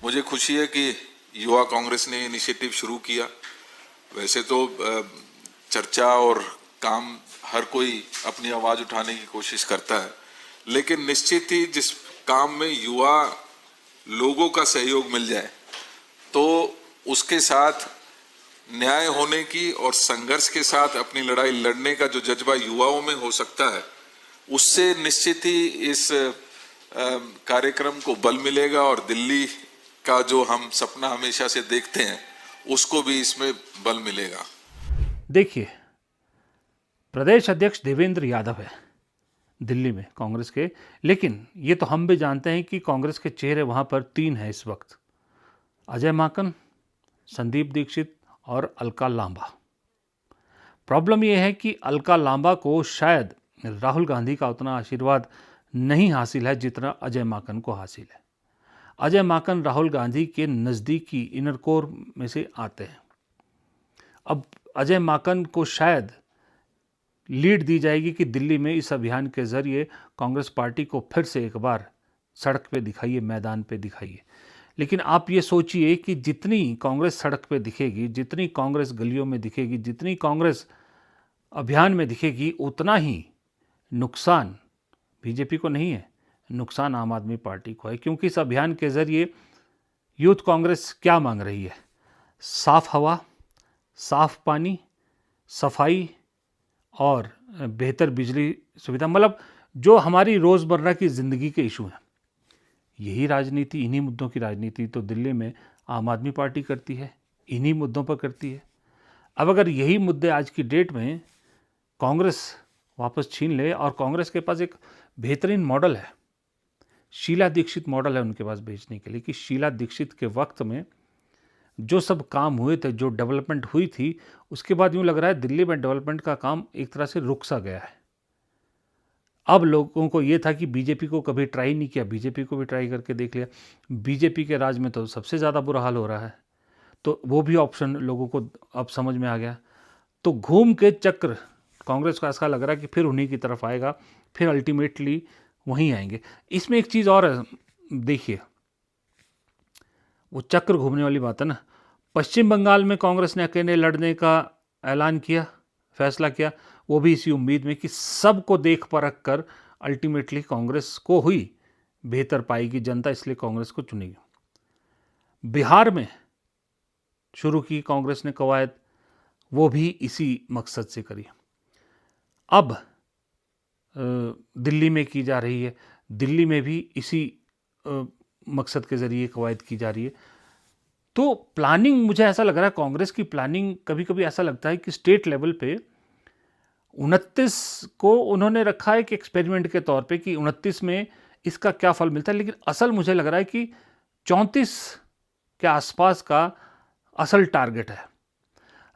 मुझे खुशी है कि युवा कांग्रेस ने इनिशिएटिव शुरू किया। वैसे तो चर्चा और काम हर कोई अपनी आवाज उठाने की कोशिश करता है, लेकिन निश्चित ही जिस काम में युवा लोगों का सहयोग मिल जाए तो उसके साथ न्याय होने की और संघर्ष के साथ अपनी लड़ाई लड़ने का जो जज्बा युवाओं में हो सकता है, उससे निश्चित ही इस कार्यक्रम को बल मिलेगा और दिल्ली का जो हम सपना हमेशा से देखते हैं उसको भी इसमें बल मिलेगा। देखिए, प्रदेश अध्यक्ष देवेंद्र यादव है दिल्ली में कांग्रेस के, लेकिन ये तो हम भी जानते हैं कि कांग्रेस के चेहरे वहाँ पर 3 हैं इस वक्त: अजय माकन, संदीप दीक्षित और अलका लांबा। प्रॉब्लम यह है कि अलका लांबा को शायद राहुल गांधी का उतना आशीर्वाद नहीं हासिल है जितना अजय माकन को हासिल है। अजय माकन राहुल गांधी के नज़दीकी इनर कोर में से आते हैं। अब अजय माकन को शायद लीड दी जाएगी कि दिल्ली में इस अभियान के जरिए कांग्रेस पार्टी को फिर से एक बार सड़क पे दिखाइए, मैदान पे दिखाइए। लेकिन आप ये सोचिए कि जितनी कांग्रेस सड़क पे दिखेगी, जितनी कांग्रेस गलियों में दिखेगी, जितनी कांग्रेस अभियान में दिखेगी, उतना ही नुकसान बीजेपी को नहीं है, नुकसान आम आदमी पार्टी को है। क्योंकि इस अभियान के जरिए यूथ कांग्रेस क्या मांग रही है? साफ हवा, साफ पानी, सफाई और बेहतर बिजली सुविधा, मतलब जो हमारी रोज़मर्रा की ज़िंदगी के इशू हैं। यही राजनीति, इन्हीं मुद्दों की राजनीति तो दिल्ली में आम आदमी पार्टी करती है, इन्हीं मुद्दों पर करती है। अब अगर यही मुद्दे आज की डेट में कांग्रेस वापस छीन ले, और कांग्रेस के पास एक बेहतरीन मॉडल है, शीला दीक्षित मॉडल है उनके पास बेचने के लिए, कि शीला दीक्षित के वक्त में जो सब काम हुए थे, जो डेवलपमेंट हुई थी, उसके बाद यूँ लग रहा है दिल्ली में डेवलपमेंट का काम एक तरह से रुक सा गया है। अब लोगों को ये था कि बीजेपी को कभी ट्राई नहीं किया, बीजेपी को भी ट्राई करके देख लिया। बीजेपी के राज में तो सबसे ज़्यादा बुरा हाल हो रहा है, तो वो भी ऑप्शन लोगों को अब समझ में आ गया। तो घूम के चक्र कांग्रेस को ऐसा लग रहा है कि फिर उन्हीं की तरफ आएगा, फिर अल्टीमेटली वहीं आएंगे। इसमें एक चीज़ और है, देखिए, वो चक्र घूमने वाली बात है ना। पश्चिम बंगाल में कांग्रेस ने अकेले लड़ने का ऐलान किया, फैसला किया, वो भी इसी उम्मीद में कि सबको देख परख कर अल्टीमेटली कांग्रेस को हुई बेहतर पाएगी जनता, इसलिए कांग्रेस को चुनेगी। बिहार में शुरू की कांग्रेस ने कवायद, वो भी इसी मकसद से करी। अब दिल्ली में की जा रही है, दिल्ली में भी इसी मकसद के ज़रिए कवायद की जा रही है। तो प्लानिंग, मुझे ऐसा लग रहा है कांग्रेस की प्लानिंग, कभी कभी ऐसा लगता है कि स्टेट लेवल पे 29 को उन्होंने रखा है कि एक्सपेरिमेंट के तौर पे कि 29 में इसका क्या फल मिलता है, लेकिन असल मुझे लग रहा है कि 34 के आसपास का असल टारगेट है।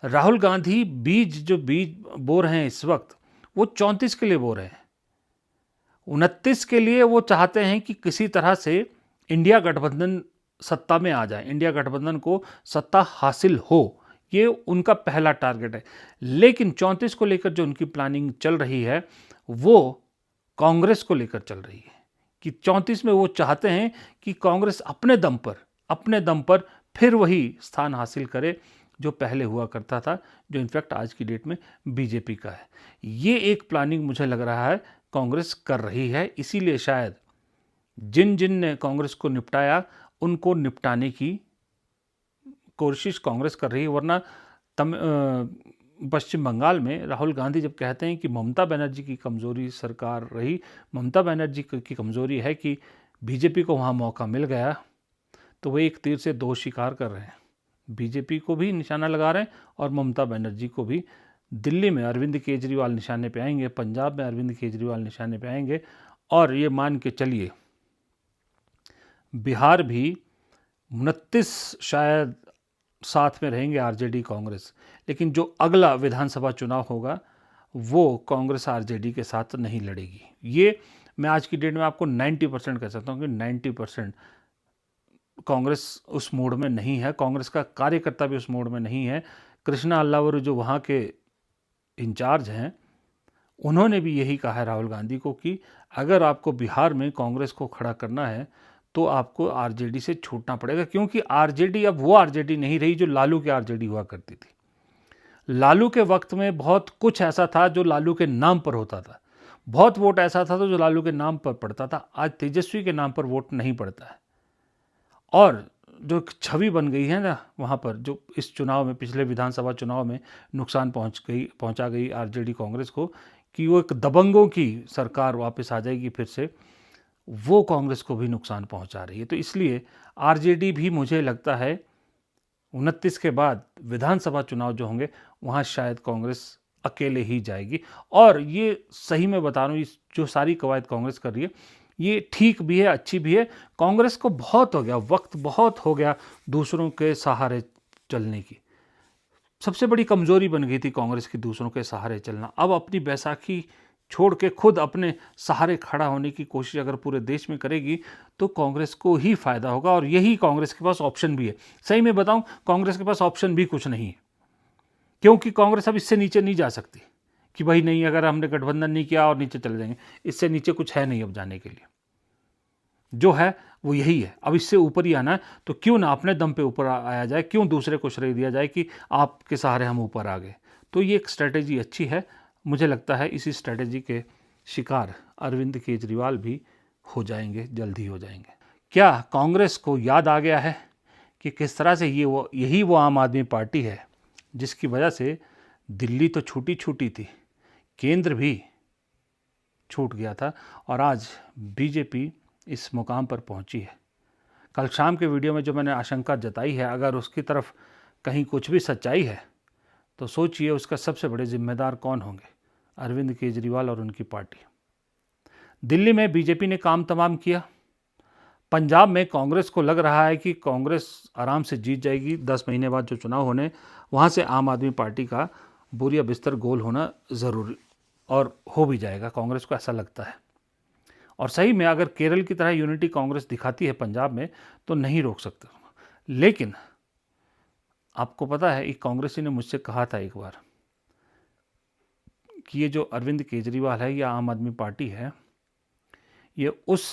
राहुल गांधी जो बीज बो रहे हैं इस वक्त, वो 34 के लिए बो रहे हैं। 29 के लिए वो चाहते हैं कि किसी तरह से इंडिया गठबंधन सत्ता में आ जाए, इंडिया गठबंधन को सत्ता हासिल हो, ये उनका पहला टारगेट है। लेकिन 34 को लेकर जो उनकी प्लानिंग चल रही है वो कांग्रेस को लेकर चल रही है कि 34 में वो चाहते हैं कि कांग्रेस अपने दम पर फिर वही स्थान हासिल करे जो पहले हुआ करता था, जो इनफैक्ट आज की डेट में बीजेपी का है। ये एक प्लानिंग मुझे लग रहा है कांग्रेस कर रही है, इसीलिए शायद जिन जिन ने कांग्रेस को निपटाया उनको निपटाने की कोशिश कांग्रेस कर रही है। वरना पश्चिम बंगाल में राहुल गांधी जब कहते हैं कि ममता बनर्जी की कमज़ोरी सरकार रही, ममता बनर्जी की कमज़ोरी है कि बीजेपी को वहाँ मौका मिल गया, तो वो एक तीर से दो शिकार कर रहे हैं। बीजेपी को भी निशाना लगा रहे हैं और ममता बनर्जी को भी। दिल्ली में अरविंद केजरीवाल निशाने पे आएंगे, पंजाब में अरविंद केजरीवाल निशाने पे आएंगे, और ये मान के चलिए बिहार भी 29 शायद साथ में रहेंगे आरजेडी कांग्रेस, लेकिन जो अगला विधानसभा चुनाव होगा वो कांग्रेस आरजेडी के साथ नहीं लड़ेगी। ये मैं आज की डेट में आपको 90% कह सकता हूँ कि 90% कांग्रेस उस मोड में नहीं है, कांग्रेस का कार्यकर्ता भी उस मोड में नहीं है। कृष्णा अल्लावरू जो वहाँ के इंचार्ज हैं, उन्होंने भी यही कहा है राहुल गांधी को कि अगर आपको बिहार में कांग्रेस को खड़ा करना है तो आपको आरजेडी से छूटना पड़ेगा, क्योंकि आरजेडी अब वो आरजेडी नहीं रही जो लालू की आरजेडी हुआ करती थी। लालू के वक्त में बहुत कुछ ऐसा था जो लालू के नाम पर होता था, बहुत वोट ऐसा था तो जो लालू के नाम पर पड़ता था। आज तेजस्वी के नाम पर वोट नहीं पड़ता है, और जो एक छवि बन गई है ना वहाँ पर, जो इस चुनाव में, पिछले विधानसभा चुनाव में नुकसान पहुँचा गई आरजेडी कांग्रेस को, कि वो एक दबंगों की सरकार वापस आ जाएगी फिर से, वो कांग्रेस को भी नुकसान पहुँचा रही है। तो इसलिए आरजेडी भी मुझे लगता है 29 के बाद विधानसभा चुनाव जो होंगे वहाँ शायद कांग्रेस अकेले ही जाएगी। और ये सही में बता रहा हूँ, जो सारी कवायद कांग्रेस कर रही है ये ठीक भी है, अच्छी भी है। कांग्रेस को बहुत हो गया, वक्त बहुत हो गया दूसरों के सहारे चलने की। सबसे बड़ी कमजोरी बन गई थी कांग्रेस की दूसरों के सहारे चलना। अब अपनी बैसाखी छोड़ के खुद अपने सहारे खड़ा होने की कोशिश अगर पूरे देश में करेगी तो कांग्रेस को ही फायदा होगा, और यही कांग्रेस के पास ऑप्शन भी है। सही में बताऊं, कांग्रेस के पास ऑप्शन भी कुछ नहीं है, क्योंकि कांग्रेस अब इससे नीचे नहीं जा सकती कि भाई नहीं, अगर हमने गठबंधन नहीं किया और नीचे चले जाएंगे, इससे नीचे कुछ है नहीं अब जाने के लिए। जो है वो यही है, अब इससे ऊपर ही आना है, तो क्यों ना अपने दम पे ऊपर आया जाए, क्यों दूसरे को श्रेय दिया जाए कि आपके सहारे हम ऊपर आ गए। तो ये एक स्ट्रैटेजी अच्छी है। मुझे लगता है इसी स्ट्रैटेजी के शिकार अरविंद केजरीवाल भी हो जाएंगे, जल्द ही हो जाएंगे। क्या कांग्रेस को याद आ गया है कि किस तरह से यही वो आम आदमी पार्टी है जिसकी वजह से दिल्ली तो छूटी छूटी थी, केंद्र भी छूट गया था, और आज बीजेपी इस मुकाम पर पहुंची है। कल शाम के वीडियो में जो मैंने आशंका जताई है, अगर उसकी तरफ कहीं कुछ भी सच्चाई है तो सोचिए उसका सबसे बड़े जिम्मेदार कौन होंगे, अरविंद केजरीवाल और उनकी पार्टी। दिल्ली में बीजेपी ने काम तमाम किया। पंजाब में कांग्रेस को लग रहा है कि कांग्रेस आराम से जीत जाएगी, 10 महीने बाद जो चुनाव होने, वहाँ से आम आदमी पार्टी का बोरिया बिस्तर गोल होना ज़रूरी, और हो भी जाएगा, कांग्रेस को ऐसा लगता है। और सही में अगर केरल की तरह यूनिटी कांग्रेस दिखाती है पंजाब में तो नहीं रोक सकते। लेकिन आपको पता है, एक कांग्रेसी ने मुझसे कहा था एक बार कि ये जो अरविंद केजरीवाल है या आम आदमी पार्टी है, ये उस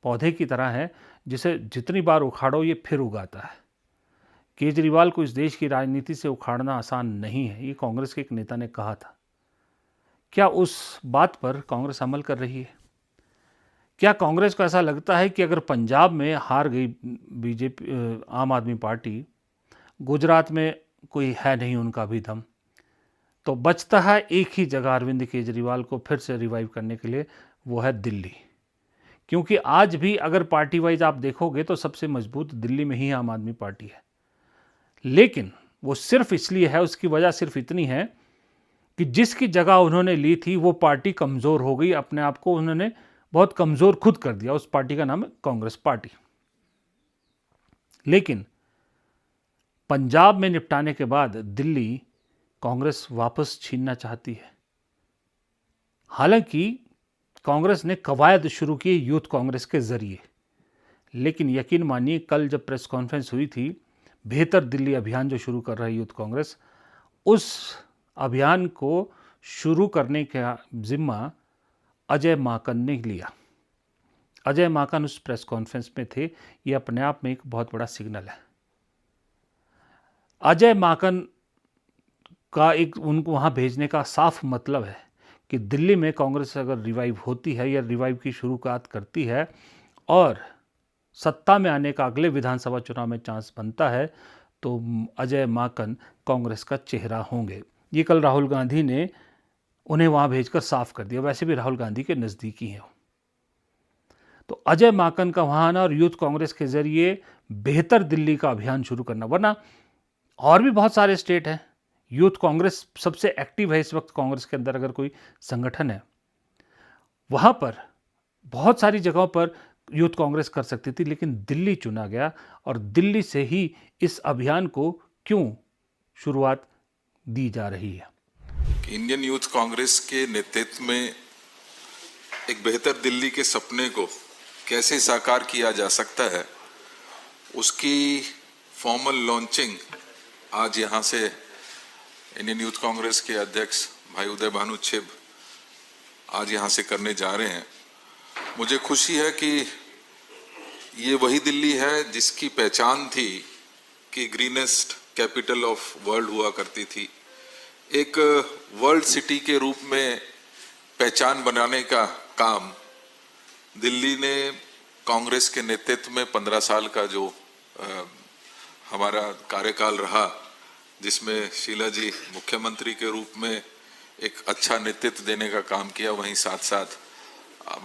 पौधे की तरह है जिसे जितनी बार उखाड़ो ये फिर उगाता है। केजरीवाल को इस देश की राजनीति से उखाड़ना आसान नहीं है, ये कांग्रेस के एक नेता ने कहा था। क्या उस बात पर कांग्रेस अमल कर रही है? क्या कांग्रेस को ऐसा लगता है कि अगर पंजाब में हार गई बीजेपी, आम आदमी पार्टी, गुजरात में कोई है नहीं उनका भी दम, तो बचता है एक ही जगह अरविंद केजरीवाल को फिर से रिवाइव करने के लिए, वो है दिल्ली। क्योंकि आज भी अगर पार्टी वाइज आप देखोगे तो सबसे मजबूत दिल्ली में ही आम आदमी पार्टी है। लेकिन वो सिर्फ इसलिए है, उसकी वजह सिर्फ इतनी है कि जिसकी जगह उन्होंने ली थी वो पार्टी कमज़ोर हो गई, अपने आप को उन्होंने बहुत कमज़ोर खुद कर दिया। उस पार्टी का नाम है कांग्रेस पार्टी। लेकिन पंजाब में निपटाने के बाद दिल्ली कांग्रेस वापस छीनना चाहती है। हालांकि कांग्रेस ने कवायद शुरू की यूथ कांग्रेस के जरिए, लेकिन यकीन मानिए कल जब प्रेस कॉन्फ्रेंस हुई थी, बेहतर दिल्ली अभियान जो शुरू कर रहा है यूथ कांग्रेस, उस अभियान को शुरू करने का जिम्मा अजय माकन ने लिया। अजय माकन उस प्रेस कॉन्फ्रेंस में थे, ये अपने आप में एक बहुत बड़ा सिग्नल है। अजय माकन का एक उनको वहाँ भेजने का साफ मतलब है कि दिल्ली में कांग्रेस अगर रिवाइव होती है या रिवाइव की शुरुआत करती है और सत्ता में आने का अगले विधानसभा चुनाव में चांस बनता है, तो अजय माकन कांग्रेस का चेहरा होंगे। ये कल राहुल गांधी ने उन्हें वहाँ भेजकर साफ कर दिया। वैसे भी राहुल गांधी के नज़दीकी हैं। तो अजय माकन का वहाँ आना और यूथ कांग्रेस के जरिए बेहतर दिल्ली का अभियान शुरू करना, वरना और भी बहुत सारे स्टेट हैं। यूथ कांग्रेस सबसे एक्टिव है इस वक्त कांग्रेस के अंदर, अगर कोई संगठन है वहाँ पर बहुत सारी जगहों पर यूथ कांग्रेस कर सकती थी, लेकिन दिल्ली चुना गया और दिल्ली से ही इस अभियान को क्यों शुरुआत दी जा रही है। इंडियन यूथ कांग्रेस के नेतृत्व में एक बेहतर दिल्ली के सपने को कैसे साकार किया जा सकता है, उसकी फॉर्मल लॉन्चिंग आज यहाँ से इंडियन यूथ कांग्रेस के अध्यक्ष भाई उदय भानु छिब आज यहाँ से करने जा रहे हैं। मुझे खुशी है कि ये वही दिल्ली है जिसकी पहचान थी कि ग्रीनेस्ट कैपिटल ऑफ वर्ल्ड हुआ करती थी। एक वर्ल्ड सिटी के रूप में पहचान बनाने का काम दिल्ली ने कांग्रेस के नेतृत्व में 15 साल का जो हमारा कार्यकाल रहा, जिसमें शीला जी मुख्यमंत्री के रूप में एक अच्छा नेतृत्व देने का काम किया, वहीं साथ साथ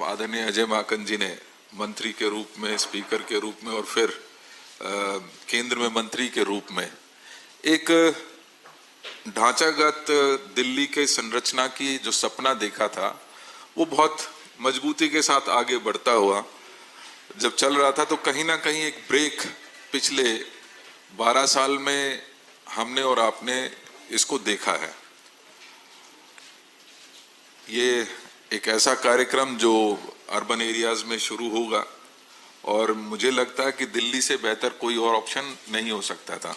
आदरणीय अजय माकन जी ने मंत्री के रूप में, स्पीकर के रूप में और फिर केंद्र में मंत्री के रूप में एक ढांचागत दिल्ली के संरचना की जो सपना देखा था, वो बहुत मजबूती के साथ आगे बढ़ता हुआ जब चल रहा था, तो कहीं ना कहीं एक ब्रेक पिछले 12 साल में हमने और आपने इसको देखा है। ये एक ऐसा कार्यक्रम जो अर्बन एरियाज में शुरू होगा और मुझे लगता है कि दिल्ली से बेहतर कोई और ऑप्शन नहीं हो सकता था।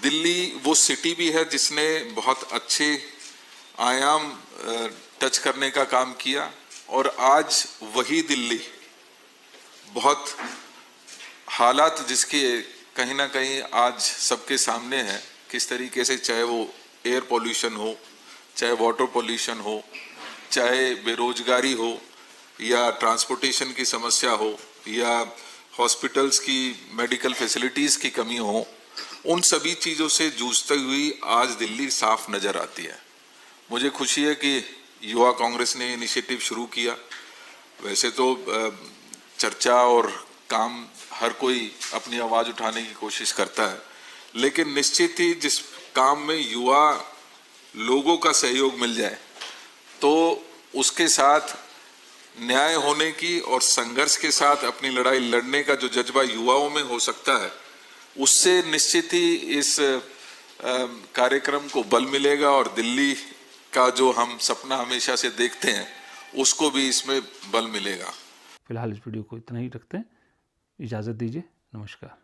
दिल्ली वो सिटी भी है जिसने बहुत अच्छे आयाम टच करने का काम किया, और आज वही दिल्ली बहुत हालात जिसके कहीं ना कहीं आज सबके सामने है, किस तरीके से, चाहे वो एयर पोल्यूशन हो, चाहे वाटर पोल्यूशन हो, चाहे बेरोजगारी हो, या ट्रांसपोर्टेशन की समस्या हो, या हॉस्पिटल्स की मेडिकल फैसिलिटीज़ की कमी हो, उन सभी चीज़ों से जूझती हुई आज दिल्ली साफ नज़र आती है। मुझे खुशी है कि युवा कांग्रेस ने इनिशिएटिव शुरू किया। वैसे तो चर्चा और काम हर कोई अपनी आवाज़ उठाने की कोशिश करता है, लेकिन निश्चित ही जिस काम में युवा लोगों का सहयोग मिल जाए तो उसके साथ न्याय होने की और संघर्ष के साथ अपनी लड़ाई लड़ने का जो जज्बा युवाओं में हो सकता है, उससे निश्चित ही इस कार्यक्रम को बल मिलेगा, और दिल्ली का जो हम सपना हमेशा से देखते हैं उसको भी इसमें बल मिलेगा। फिलहाल इस वीडियो को इतना ही रखते हैं, इजाज़त दीजिए, नमस्कार।